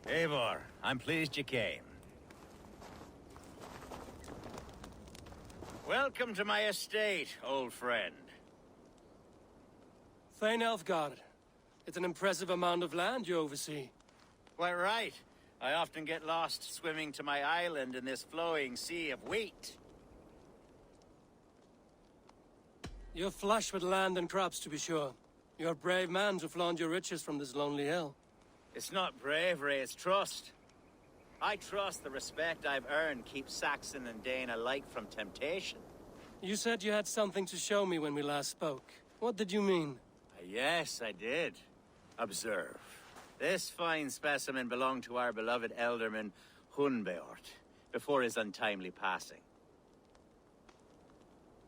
Eivor, I'm pleased you came. Welcome to my estate, old friend. Thane Elfgard. It's an impressive amount of land you oversee. Quite right. I often get lost swimming to my island in this flowing sea of wheat. You're flush with land and crops, to be sure. You're a brave man to flaunt your riches from this lonely hill. It's not bravery, it's trust. I trust the respect I've earned keeps Saxon and Dane alike from temptation. You said you had something to show me when we last spoke. What did you mean? Yes, I did. Observe. This fine specimen belonged to our beloved elderman, Hunbeort, before his untimely passing.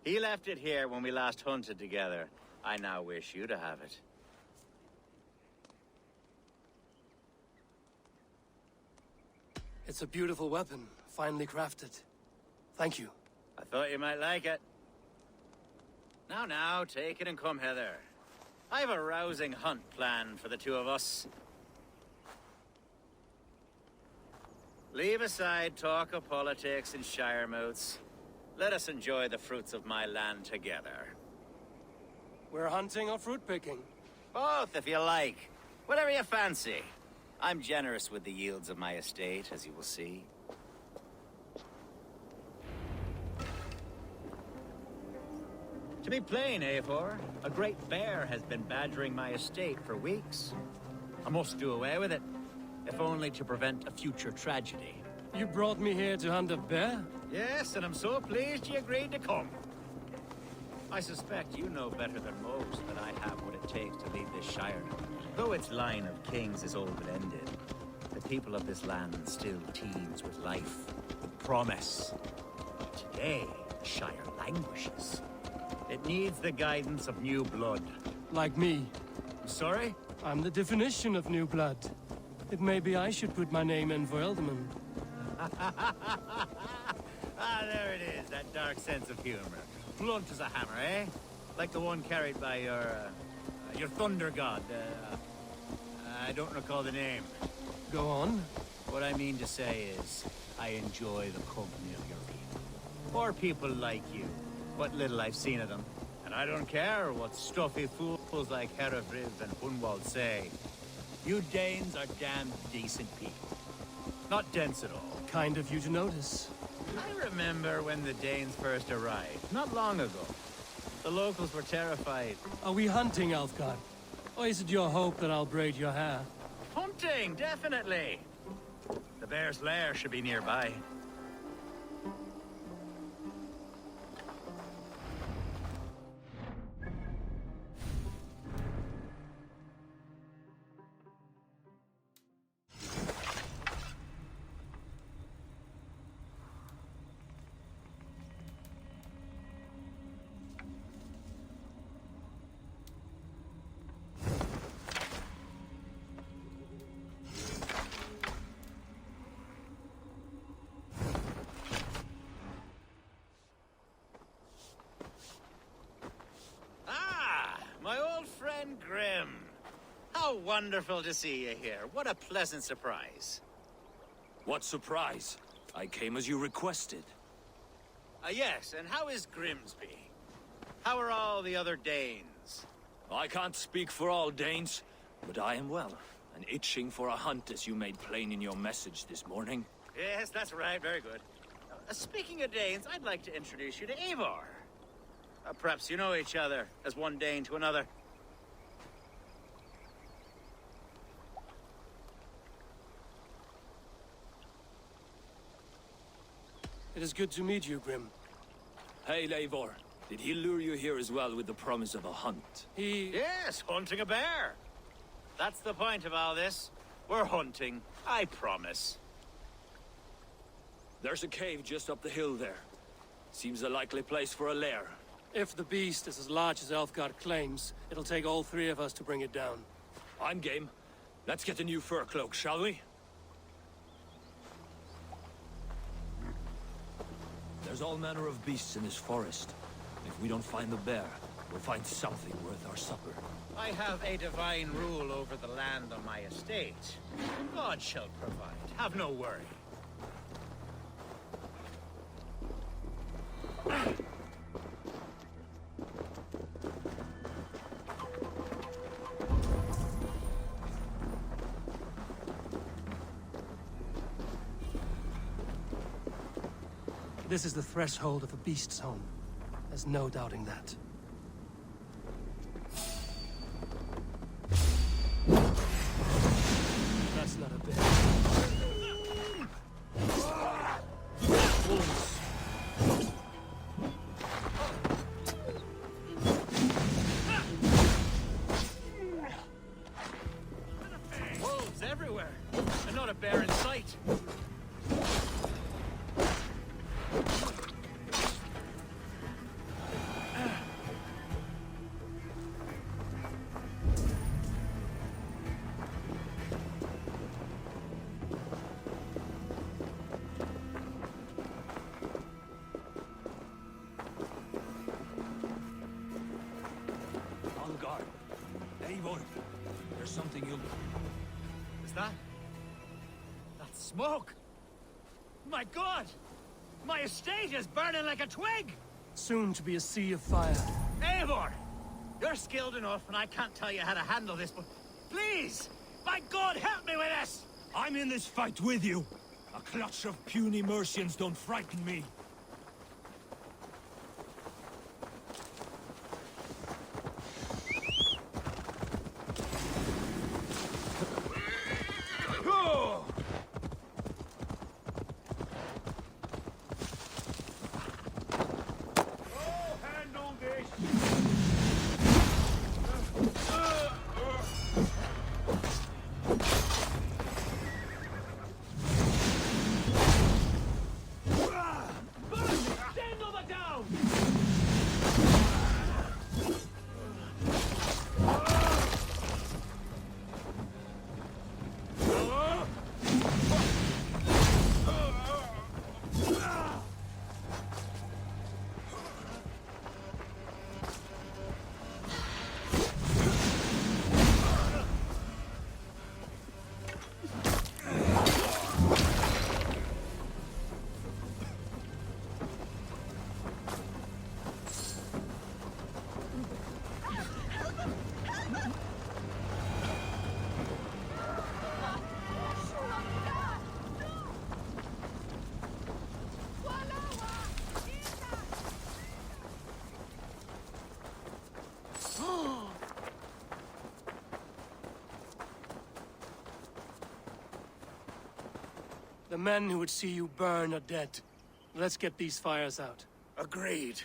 He left it here when we last hunted together. I now wish you to have it. It's a beautiful weapon, finely crafted. Thank you. I thought you might like it. Now, take it and come hither. I've a rousing hunt planned for the two of us. Leave aside talk of politics and shiremouths. Let us enjoy the fruits of my land together. We're hunting or fruit picking? Both, if you like. Whatever you fancy. I'm generous with the yields of my estate, as you will see. To be plain, Eivor, a great bear has been badgering my estate for weeks. I must do away with it, if only to prevent a future tragedy. You brought me here to hunt a bear? Yes, and I'm so pleased you agreed to come. I suspect you know better than most that I have what it takes to lead this shire. Though its line of kings is old but ended, the people of this land still teems with life, with promise. Today, the shire languishes. It needs the guidance of new blood. Like me. I'm sorry? I'm the definition of new blood. It may be I should put my name in for Elderman. There it is, that dark sense of humor. Blunt as a hammer, eh? Like the one carried by your thunder god. I don't recall the name. Go on. What I mean to say is, I enjoy the company of your people. Or people like you. What little I've seen of them. And I don't care what stuffy fools like Hereford and Hunwald say. You Danes are damn decent people. Not dense at all. Kind of you to notice. I remember when the Danes first arrived, not long ago. The locals were terrified. Are we hunting, Elfgard? Or is it your hope that I'll braid your hair? Hunting, definitely. The bear's lair should be nearby. Grim. How wonderful to see you here. What a pleasant surprise. What surprise? I came as you requested. Yes, and how is Grimsby? How are all the other Danes? I can't speak for all Danes, but I am well, and itching for a hunt as you made plain in your message this morning. Yes, that's right. Very good. Speaking of Danes, I'd like to introduce you to Eivor. Perhaps you know each other, as one Dane to another. It is good to meet you, Grim. Hey, Eivor. Did he lure you here as well with the promise of a hunt? Yes, hunting a bear. That's the point of all this. We're hunting, I promise. There's a cave just up the hill there. Seems a likely place for a lair. If the beast is as large as Elfgard claims, it'll take all three of us to bring it down. I'm game. Let's get a new fur cloak, shall we? There's all manner of beasts in this forest. If we don't find the bear, we'll find something worth our supper. I have a divine rule over the land on my estate. God shall provide. Have no worry. This is the threshold of a beast's home. There's no doubting that. That's not a bear. Wolves. Wolves everywhere, and not a bear in sight. On guard. Eivor, there's something you'll... Is that? That's smoke! My God! My estate is burning like a twig! Soon to be a sea of fire. Eivor! You're skilled enough, and I can't tell you how to handle this, but please! By God, help me with this! I'm in this fight with you. A clutch of puny Mercians don't frighten me. The men who would see you burn are dead. Let's get these fires out. Agreed.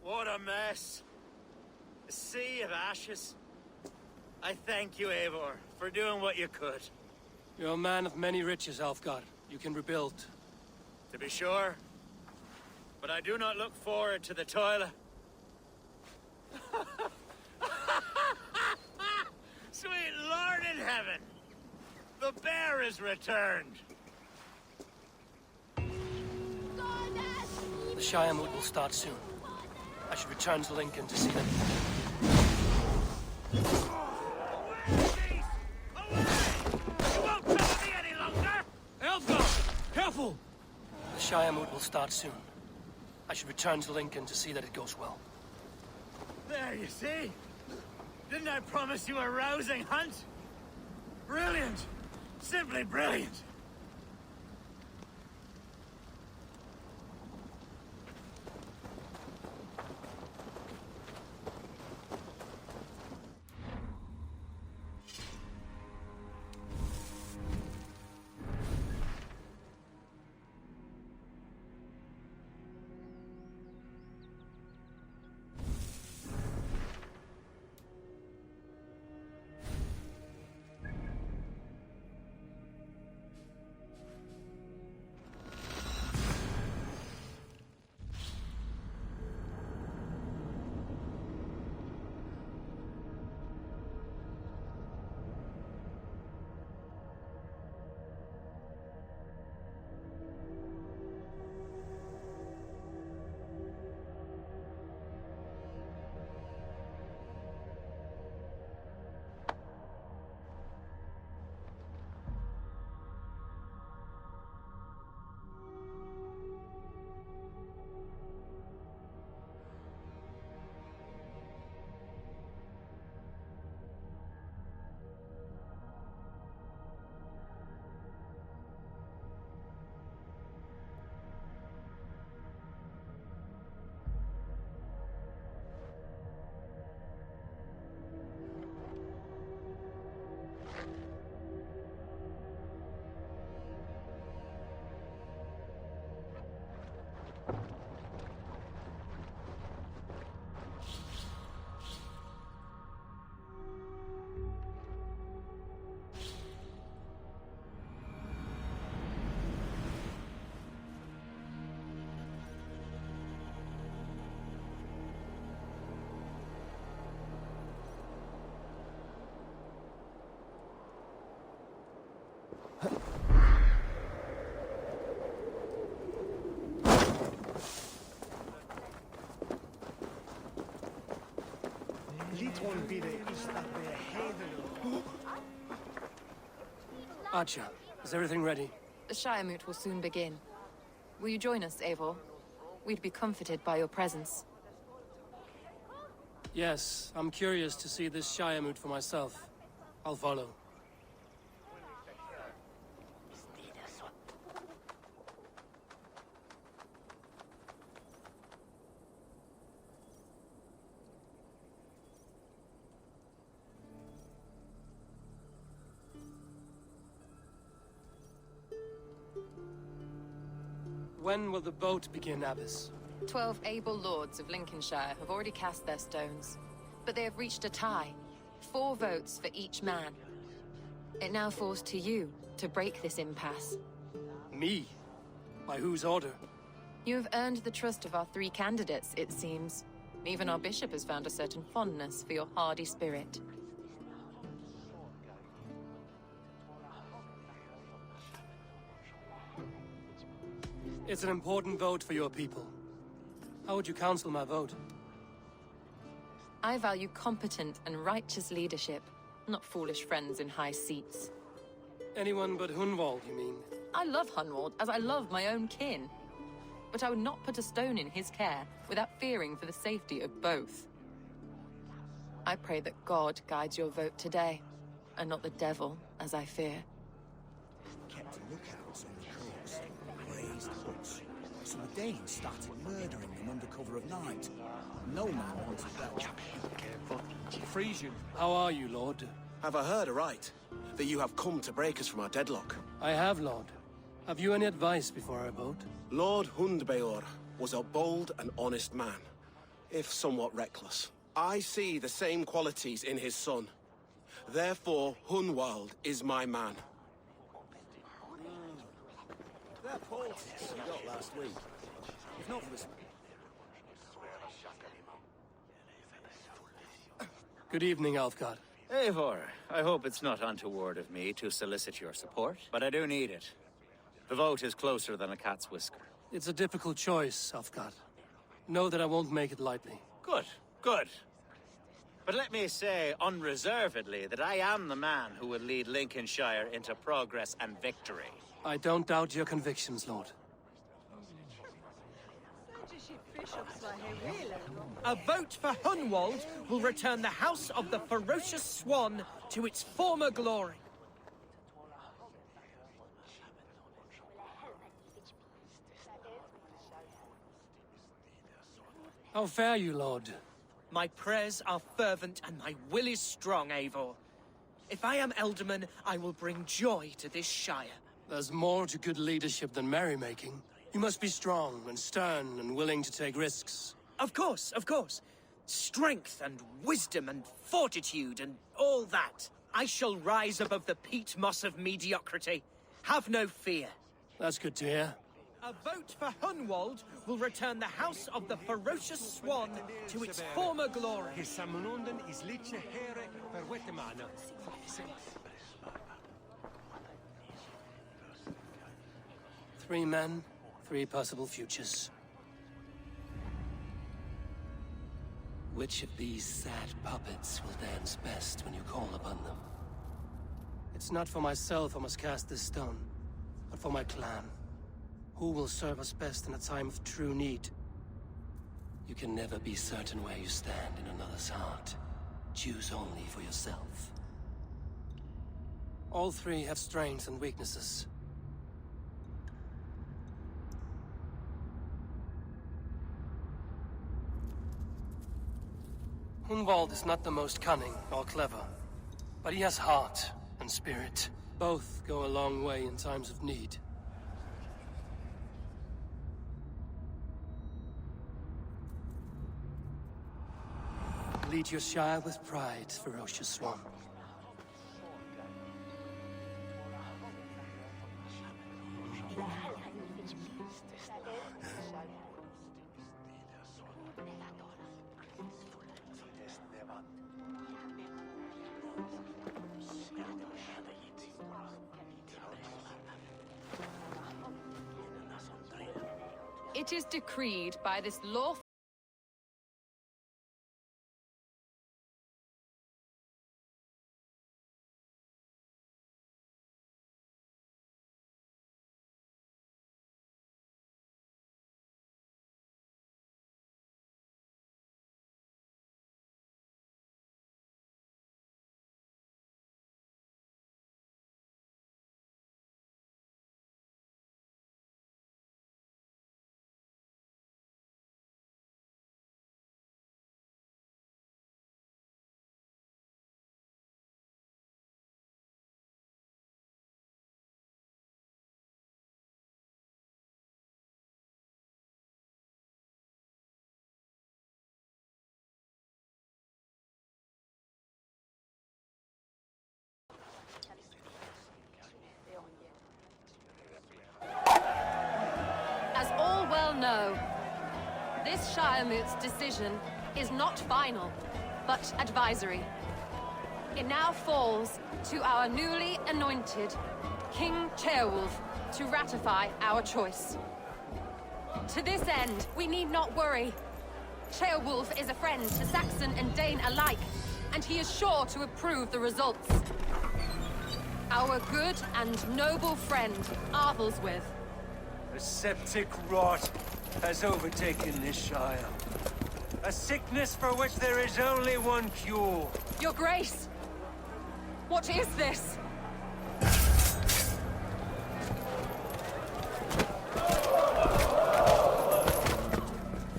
What a mess. A sea of ashes. I thank you, Eivor, for doing what you could. You're a man of many riches, Alfgard. You can rebuild. To be sure. But I do not look forward to the toil. Sweet Lord in heaven! The bear is returned! The Shire moot will start soon. I should return to Lincoln to see them. Away! You won't trouble me any longer! Elfgard! Careful! The Shire moot will start soon. I should return to Lincoln to see that it goes well. There, you see? Didn't I promise you a rousing hunt? Brilliant! Simply brilliant! Archer, is everything ready? The Shire Moot will soon begin. Will you join us, Eivor? We'd be comforted by your presence. Yes, I'm curious to see this Shire Moot for myself. I'll follow. When will the boat begin, Abbess? 12 able lords of Lincolnshire have already cast their stones, but they have reached a tie. 4 votes for each man. It now falls to you to break this impasse. Me? By whose order? You have earned the trust of our 3 candidates, it seems. Even our bishop has found a certain fondness for your hardy spirit. It's an important vote for your people. How would you counsel my vote? I value competent and righteous leadership, not foolish friends in high seats. Anyone but Hunwald, you mean? I love Hunwald as I love my own kin. But I would not put a stone in his care without fearing for the safety of both. I pray that God guides your vote today, and not the devil, as I fear. Kept lookouts on the coast, raised huts. So the Danes started murdering them under cover of night. No man wanted that. Frisian, How are you, Lord? have I heard aright that you have come to break us from our deadlock? I have, Lord. Have you any advice before I vote? Lord Hundbeor was a bold and honest man, if somewhat reckless. I see the same qualities in his son. Therefore, Hunwald is my man. That poultice you got last week. If not for this... Good evening, Alfgard. Eivor, I hope it's not untoward of me to solicit your support, but I do need it. The vote is closer than a cat's whisker. It's a difficult choice, Alfgard. Know that I won't make it lightly. Good, good. But let me say unreservedly that I am the man who will lead Lincolnshire into progress and victory. I don't doubt your convictions, Lord. A vote for Hunwald will return the House of the Ferocious Swan to its former glory. How fare you, Lord? My prayers are fervent and my will is strong, Eivor. If I am Elderman, I will bring joy to this Shire. There's more to good leadership than merrymaking. You must be strong and stern and willing to take risks. Of course, of course. Strength and wisdom and fortitude and all that. I shall rise above the peat moss of mediocrity. Have no fear. That's good to hear. A vote for Hunwald will return the House of the Ferocious Swan to its former glory. 3 men, 3 possible futures. Which of these sad puppets will dance best when you call upon them? It's not for myself I must cast this stone, but for my clan. Who will serve us best in a time of true need? You can never be certain where you stand in another's heart. Choose only for yourself. All 3 have strengths and weaknesses. Hunwald is not the most cunning or clever, but he has heart and spirit. Both go a long way in times of need. Lead your Shire with pride, Ferocious Swan. It is decreed by this lawful No. This Shiremoot's decision is not final, but advisory. It now falls to our newly anointed King Ceolwulf to ratify our choice. To this end, we need not worry. Ceolwulf is a friend to Saxon and Dane alike, and he is sure to approve the results. Our good and noble friend, Arthelswith. A septic rot has overtaken this Shire. A sickness for which there is only one cure. Your Grace! What is this?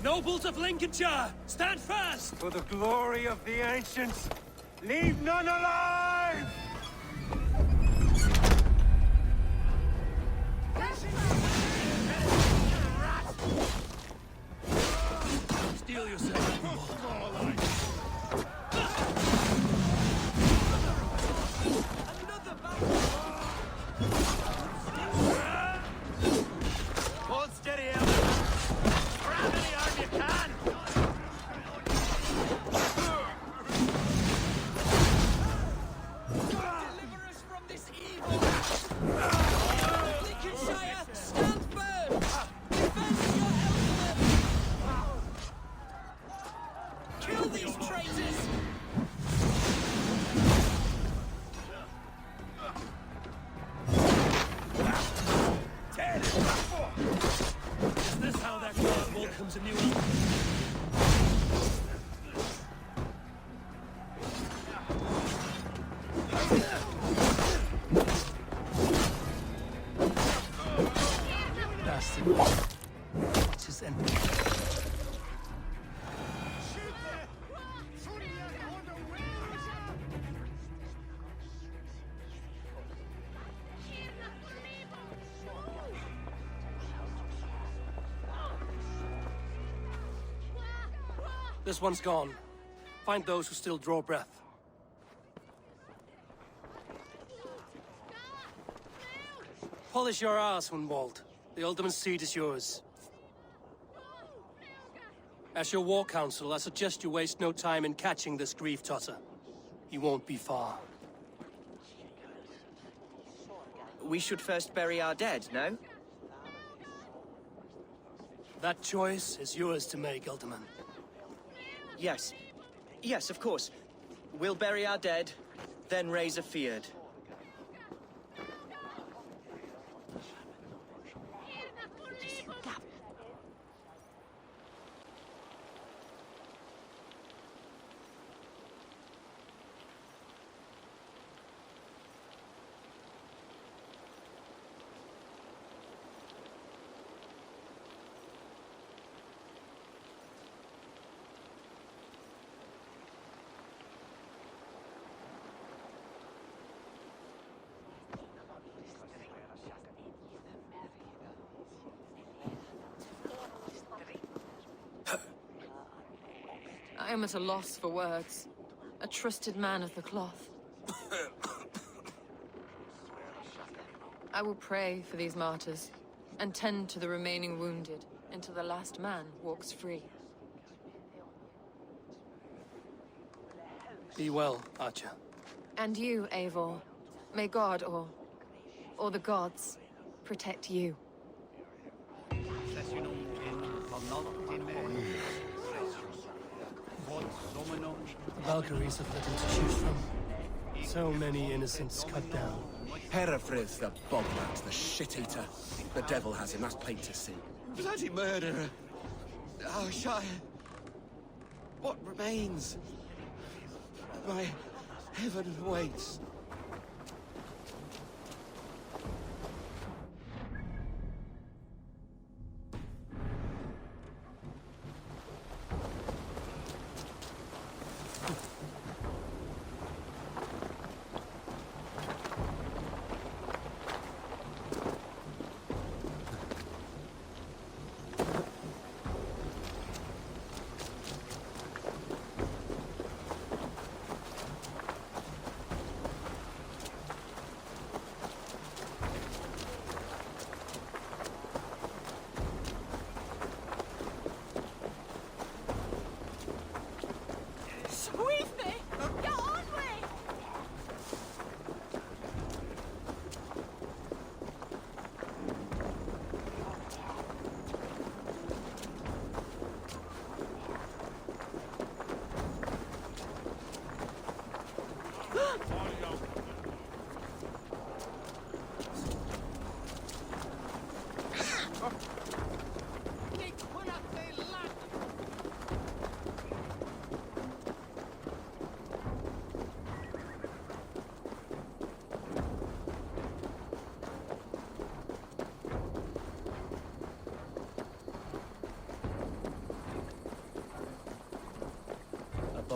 Nobles of Lincolnshire, stand fast! For the glory of the ancients, leave none alive! Steel yourself. Hold steady, Elder. Grab any arm you can. Deliver us from this evil! Lincolnshire, stand firm! Defend your element! Kill these traitors! Is this how that god welcomes a new elf? Bastard. What's his end? This one's gone. Find those who still draw breath. Polish your ass, Hunwald. The Ultimate seat is yours. As your war council, I suggest you waste no time in catching this grief tosser. He won't be far. We should first bury our dead, no? That choice is yours to make, Ultimate. Yes. Yes, of course. We'll bury our dead, then raise a feared. I am at a loss for words. A trusted man of the cloth. I will pray for these martyrs, and tend to the remaining wounded, until the last man walks free. Be well, Archer. And you, Eivor. May God, or the gods, protect you. The Valkyries have little to choose from. So many innocents cut down. Herefrith, the bogmat, the shit-eater. The devil has him, that's plain to see. Bloody murderer! Our Shire... What remains? My heaven waits.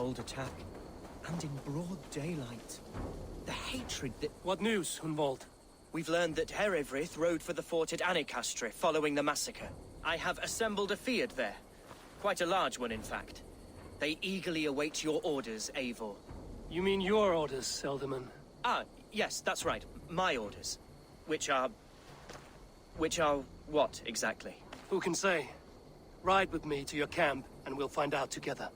bold attack, and in broad daylight. The hatred that... What news, Hunwald? We've learned that Herewrith rode for the fort at NECASTRRE following the massacre. I have assembled a field there. Quite a large one, in fact. They eagerly await your orders, Eivor. You mean your orders, Elderman? Ah, yes, that's right. My orders. Which are what, exactly? Who can say? Ride with me to your camp, and we'll find out together.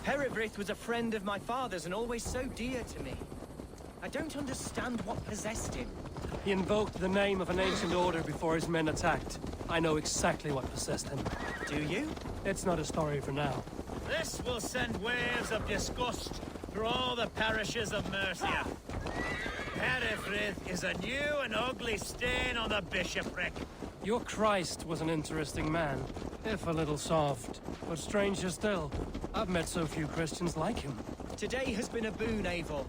Herewrith was a friend of my father's and always so dear to me. I don't understand what possessed him. He invoked the name of an ancient order before his men attacked. I know exactly what possessed him. Do you? It's not a story for now. This will send waves of disgust through all the parishes of Mercia. Herefrith is a new and ugly stain on the bishopric. Your Christ was an interesting man, if a little soft. But stranger still, I've met so few Christians like him. Today has been a boon, Eivor.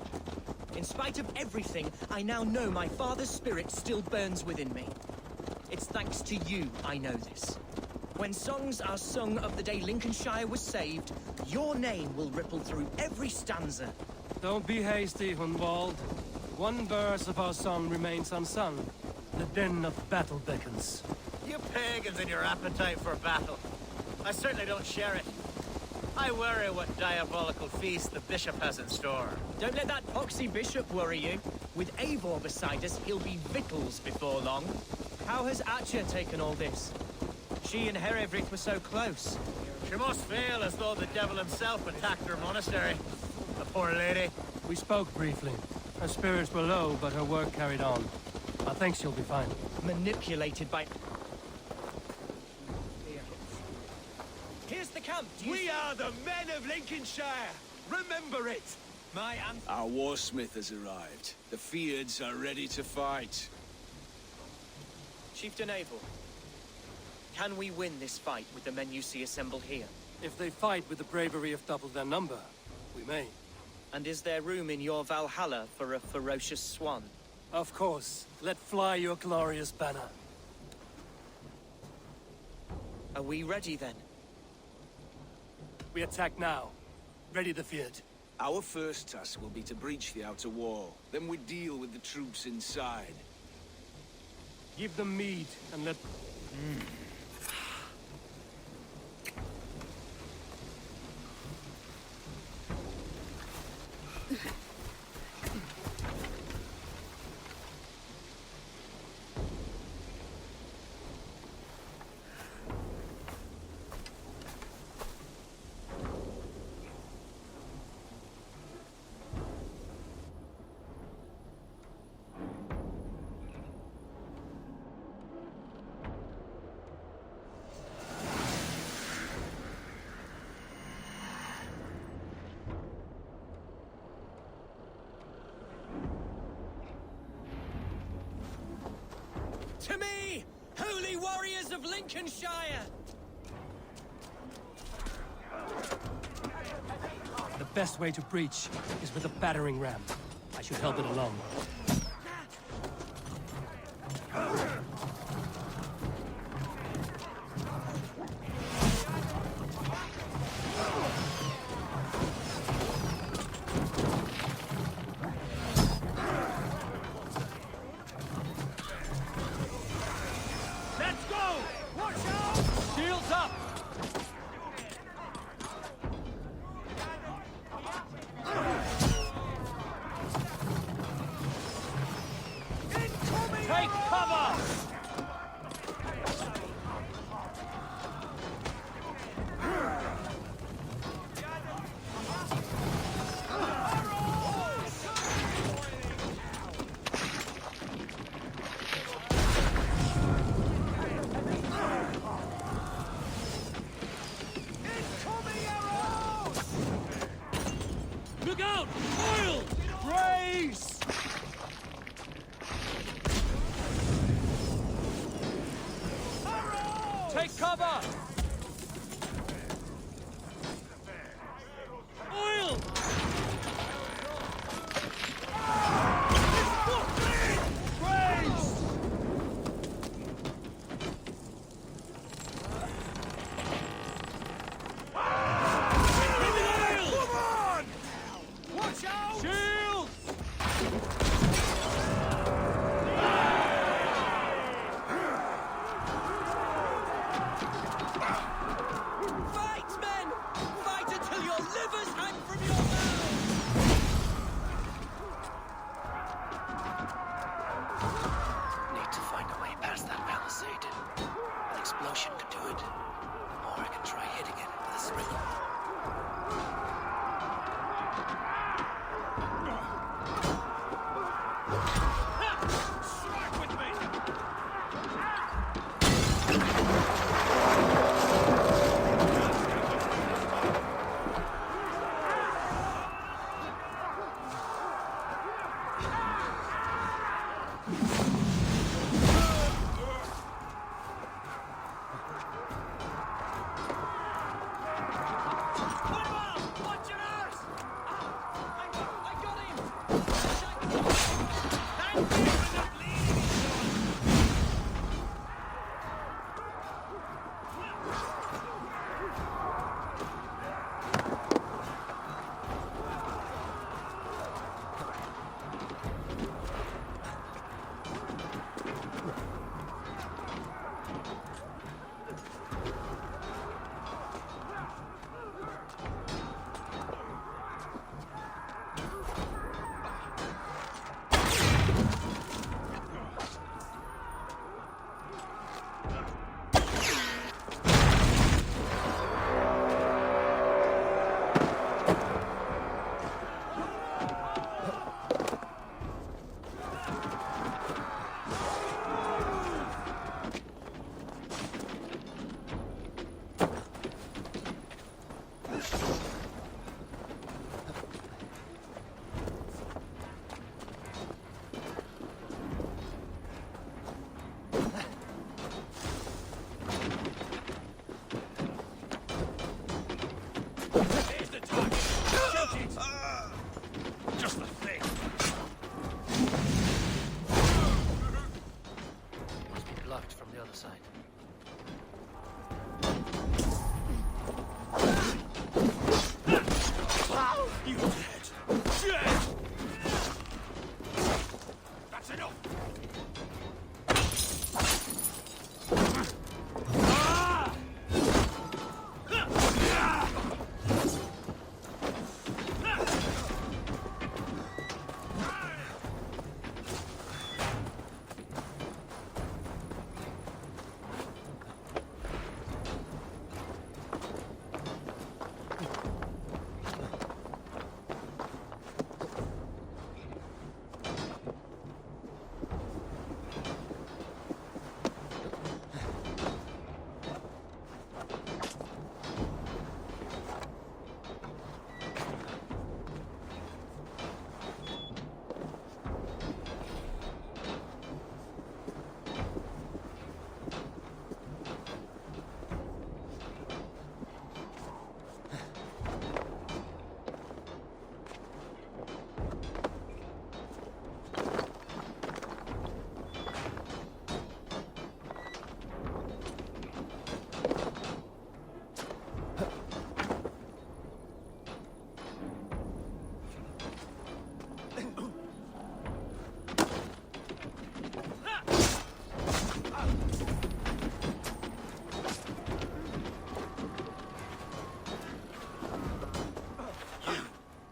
In spite of everything, I now know my father's spirit still burns within me. It's thanks to you I know this. When songs are sung of the day Lincolnshire was saved, your name will ripple through every stanza. Don't be hasty, Hunwald. One verse of our song remains unsung. The din of battle beckons. You pagans and your appetite for battle. I certainly don't share it. I worry what diabolical feast the bishop has in store. Don't let that poxy bishop worry you. With Eivor beside us, he'll be victuals before long. How has Atcha taken all this? She and Herewrith were so close. She must feel as though the devil himself attacked her monastery. The poor lady. We spoke briefly. Her spirits were low, but her work carried on. I think she'll be fine. Manipulated by... Here's the camp. We are the men of Lincolnshire! Remember it! My Our warsmith has arrived. The Fyrds are ready to fight. Chieftain Eivor, can we win this fight with the men you see assembled here? If they fight with the bravery of double their number, we may. And is there room in your Valhalla for a ferocious swan? Of course. Let fly your glorious banner. Are we ready then? We attack now. Ready the Fyrd. Our first task will be to breach the outer wall. Then we deal with the troops inside. Give them mead, and let... To me, holy warriors of Lincolnshire! The best way to breach is with a battering ram. I should help it along. Let's go! Watch out! Shields up! Take cover! Look out! Oil! Race! Take cover! Oil!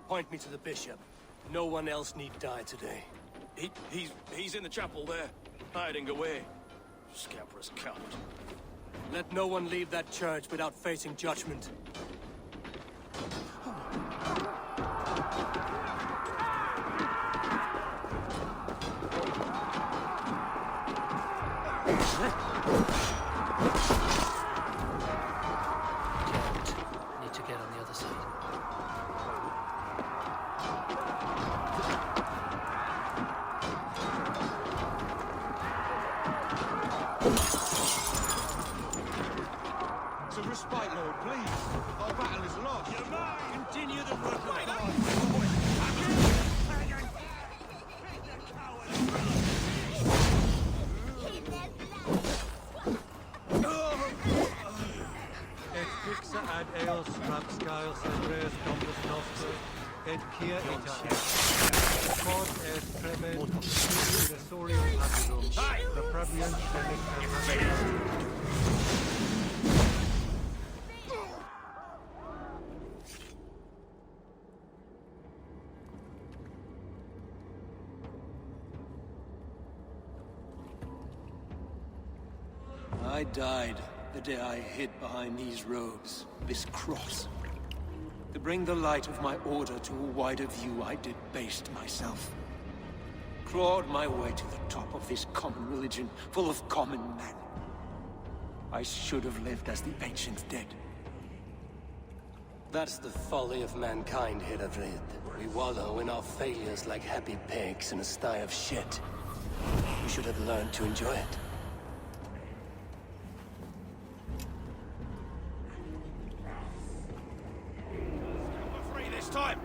Point me to the bishop. No one else need die today. He's in the chapel there, hiding away. Scabrous coward. Let no one leave that church without facing judgment. Need to get on the other side. To respite, Lord, please. Our battle is lost. You're mine. Continue the work of Et fixa ad eos rapscael cedres domus nostre, et quia ita est. Quod est trement desorium habidum, the prebiant I died the day I hid behind these robes, this cross. To bring the light of my order to a wider view, I debased myself. Clawed my way to the top of this common religion, full of common men. I should have lived as the ancient dead. That's the folly of mankind, Heravrid. We wallow in our failures like happy pigs in a sty of shit. We should have learned to enjoy it. We're free this time!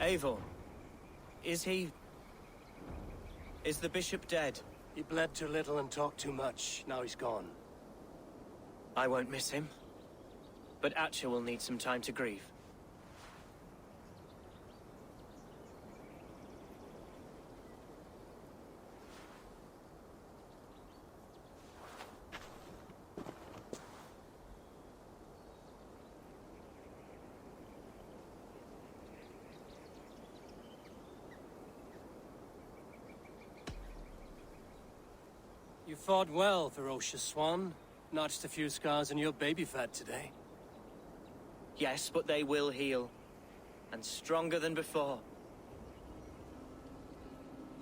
Eivor, is the bishop dead? He bled too little and talked too much. Now he's gone. I won't miss him. But Atcha will need some time to grieve. You fought well, ferocious swan. Notched a few scars on your baby fat today. Yes, but they will heal. And stronger than before.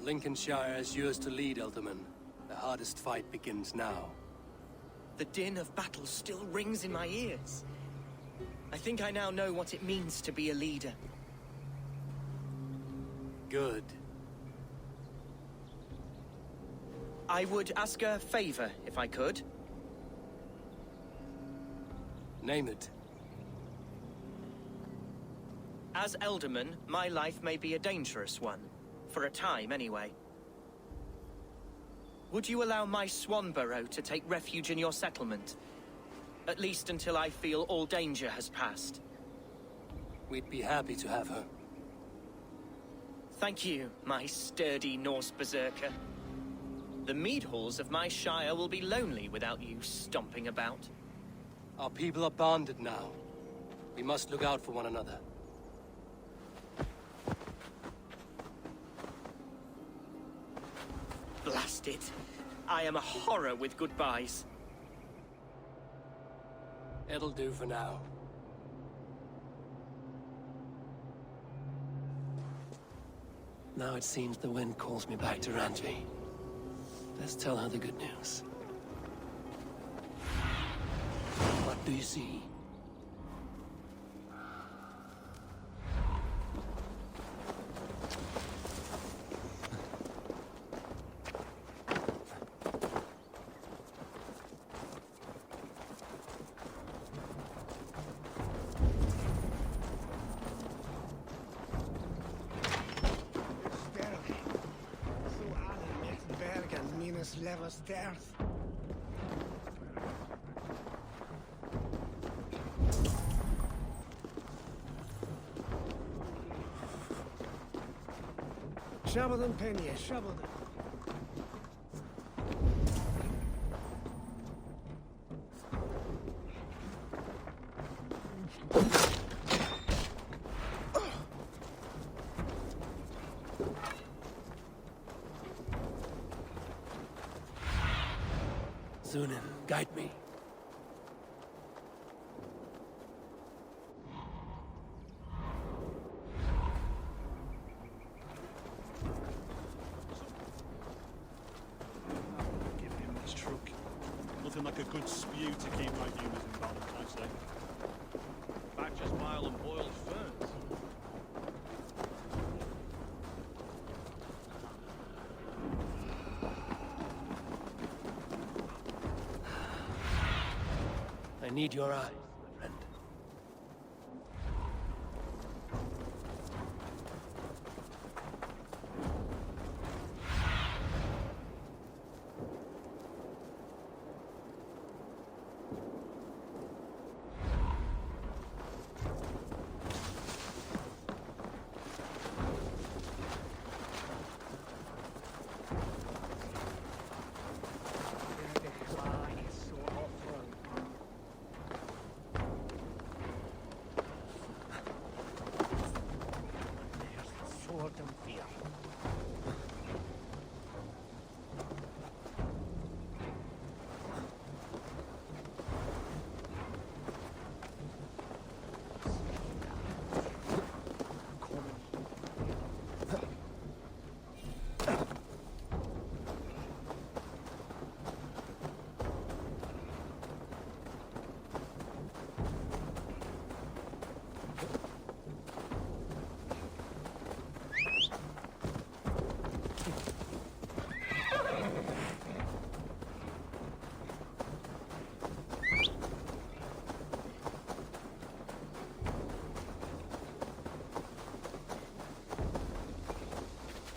Lincolnshire is yours to lead, Elderman. The hardest fight begins now. The din of battle still rings in my ears. I think I now know what it means to be a leader. Good. I would ask a favor, if I could. Name it. As Elderman, my life may be a dangerous one. For a time, anyway. Would you allow my Swanborough to take refuge in your settlement? At least until I feel all danger has passed. We'd be happy to have her. Thank you, my sturdy Norse berserker. The mead halls of my shire will be lonely without you stomping about. Our people are bonded now. We must look out for one another. Blast it. I am a horror with goodbyes. It'll do for now. Now it seems the wind calls me back to Randvi. Let's tell her the good news. What do you see? Levels death. Shovel them, Penny, shovel them. Thunin, guide me. Give him this truck. Nothing like a good spew to keep my humors in balance, I say. Badger's mile and boiled ferns. I need your eye.